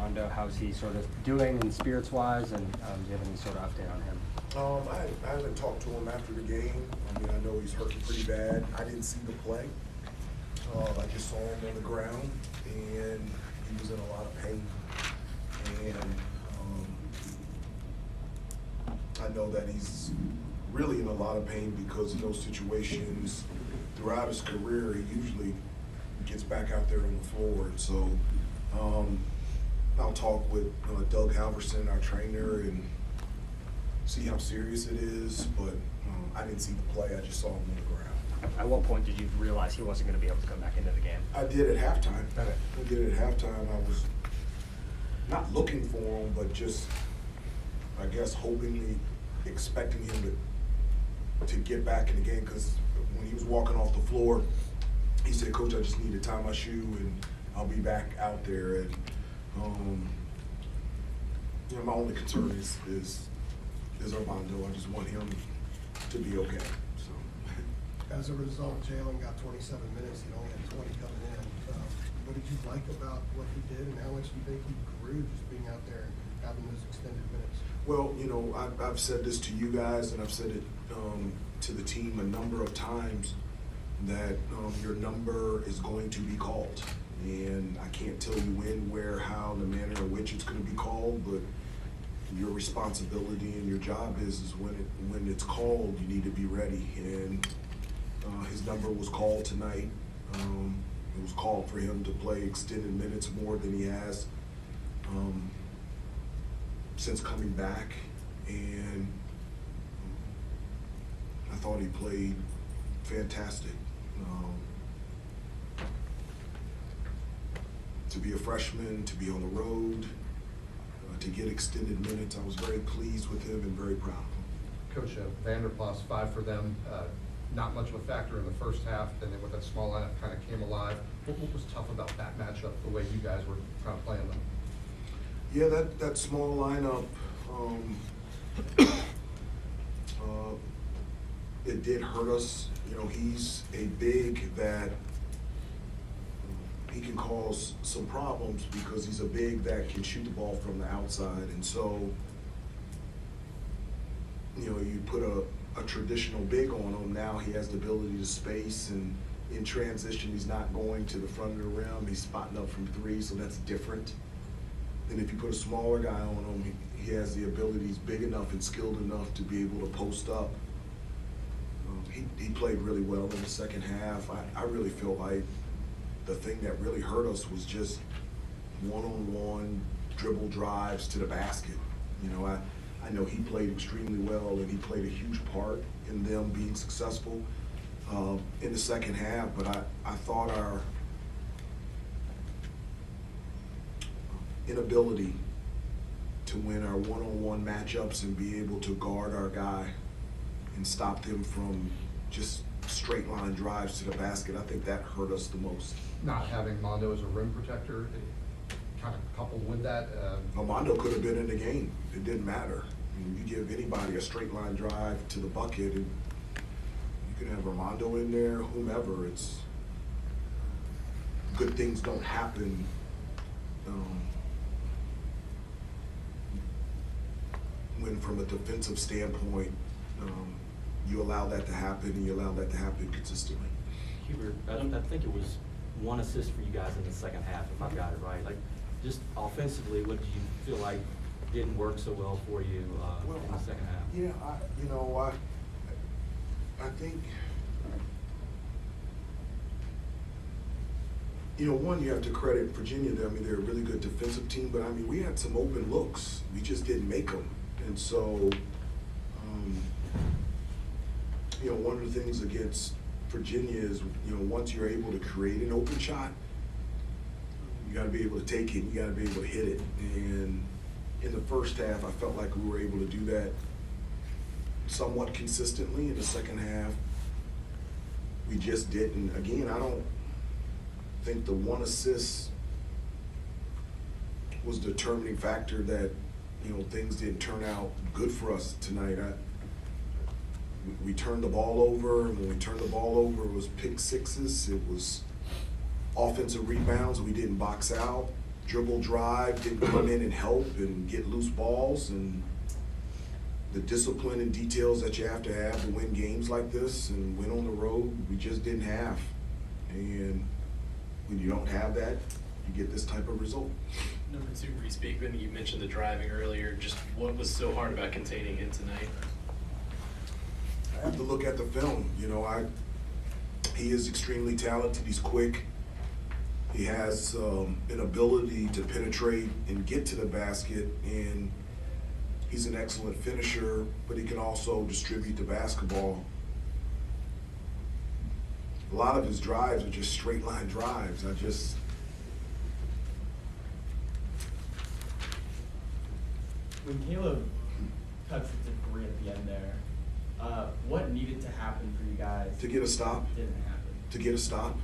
Armando. How's he sort of doing and spirits-wise, and do you have any sort of update on him? I haven't talked to him after the game. I mean, I know he's hurting pretty bad. I didn't see the play. I just saw him on the ground, and he was in a lot of pain. And I know that he's really in a lot of pain because in those situations, throughout his career, he usually gets back out there on the floor. And so I'll talk with Doug Halverson, our trainer, and see how serious it is. But I didn't see the play. I just saw him on the ground. At what point did you realize he wasn't going to be able to come back into the game? I did at halftime. Okay. I did at halftime. I was not looking for him, but just, I guess, hopingly expecting him to get back in the game, because when he was walking off the floor, he said, "Coach, I just need to tie my shoe and I'll be back out there." And my only concern is Armando. I just want him to be okay. So. As a result, Jaylen got 27 minutes. He only had 20 coming in. What did you like about what he did, and how much do you think he grew just being out there and having those extended minutes? Well, I've said this to you guys, and I've said it to the team a number of times, that your number is going to be called. And I can't tell you when, where, how, the manner in which it's going to be called, but your responsibility and your job is when it's called, you need to be ready. And his number was called tonight. It was called for him to play extended minutes more than he has since coming back, and I thought he played fantastic. To be a freshman, to be on the road, to get extended minutes, I was very pleased with him and very proud of him. Coach, Vanderplas, 5 for them. Not much of a factor in the first half. Then with that small lineup kind of came alive. What was tough about that matchup, the way you guys were kind of playing them? Yeah, that small lineup, it did hurt us. He's a big that he can cause some problems because he's a big that can shoot the ball from the outside. And so, you put a traditional big on him. Now he has the ability to space, and in transition, he's not going to the front of the rim. He's spotting up from 3, so that's different. And if you put a smaller guy on him, he has the ability, he's big enough and skilled enough to be able to post up. He played really well in the second half. I really feel like the thing that really hurt us was just one-on-one dribble drives to the basket. I know he played extremely well, and he played a huge part in them being successful in the second half, but I thought our inability to win our one-on-one matchups and be able to guard our guy and stop them from just straight line drives to the basket, I think that hurt us the most. Not having Mondo as a rim protector, kind of coupled with that. Armando could have been in the game. It didn't matter. You give anybody a straight line drive to the bucket, and you can have Armando in there, whomever. It's good things don't happen. When from a defensive standpoint, you allow that to happen, and you allow that to happen consistently. Hubert, I think it was 1 assist for you guys in the second half, if I've got it right. Like, just offensively, what did you feel like didn't work so well for you in the second half? Yeah, I think, one, you have to credit Virginia. I mean, they're a really good defensive team, but I mean, we had some open looks. We just didn't make them. And so, one of the things against Virginia is, once you're able to create an open shot, you got to be able to take it. You got to be able to hit it. And in the first half, I felt like we were able to do that somewhat consistently. In the second half, we just didn't. Again, I don't think the 1 assist was the determining factor that, things didn't turn out good for us tonight. We turned the ball over, and when we turned the ball over, it was pick sixes. It was offensive rebounds. We didn't box out. dribble drive, didn't come in and help and get loose balls, and the discipline and details that you have to win games like this and win on the road, we just didn't have. And when you don't have that, you get this type of result. Number 2, Reese Beekman, you mentioned the driving earlier. Just what was so hard about containing him tonight? I have to look at the film. You know, he is extremely talented. He's quick. He has an ability to penetrate and get to the basket, and he's an excellent finisher, but he can also distribute the basketball. A lot of his drives are just straight line drives. When Caleb cuts it to 3 at the end there, what needed to happen for you guys? To get a stop. Didn't happen. To get a stop.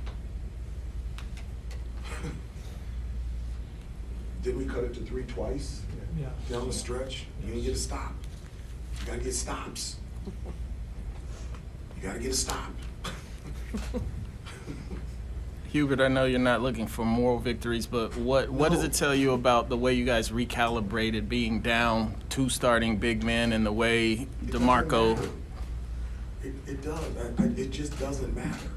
Did we cut it to 3 twice? Yeah. Down the stretch? You didn't get a stop. You gotta get stops. You gotta get a stop. Hubert, I know you're not looking for moral victories, but what does it tell you about the way you guys recalibrated being down 2 starting big men and the way DeMarco? It does. It just doesn't matter.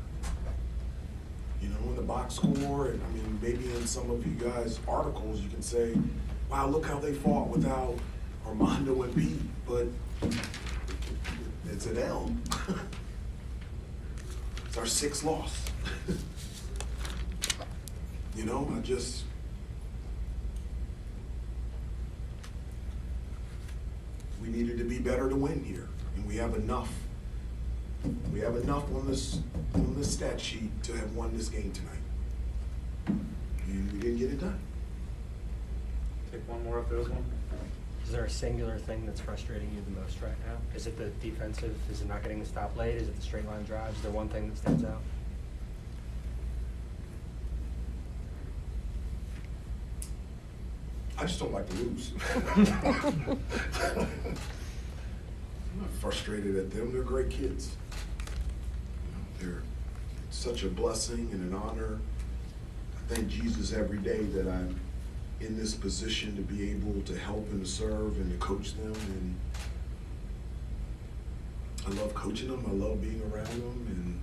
You know, in the box score, and I mean, maybe in some of you guys' articles, you can say, wow, look how they fought without Armando and B, but it's an L. It's our 6th loss. You know, we needed to be better to win here, and we have enough. We have enough on this stat sheet to have won this game tonight, and we didn't get it done. Take one more if there was one. Is there a singular thing that's frustrating you the most right now? Is it the defensive? Is it not getting the stop late? Is it the straight line drives? Is there one thing that stands out? I just don't like to lose. I'm not frustrated at them. They're great kids. You know, they're such a blessing and an honor. I thank Jesus every day that I'm in this position to be able to help and to serve and to coach them. And I love coaching them. I love being around them,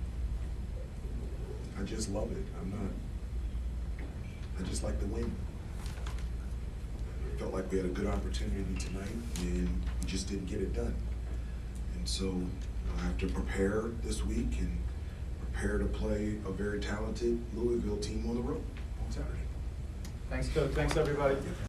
and I just love it. I just like to win. Felt like we had a good opportunity tonight, and we just didn't get it done. And so I have to prepare this week and prepare to play a very talented Louisville team on the road on Saturday. Thanks, Coach. Thanks, everybody.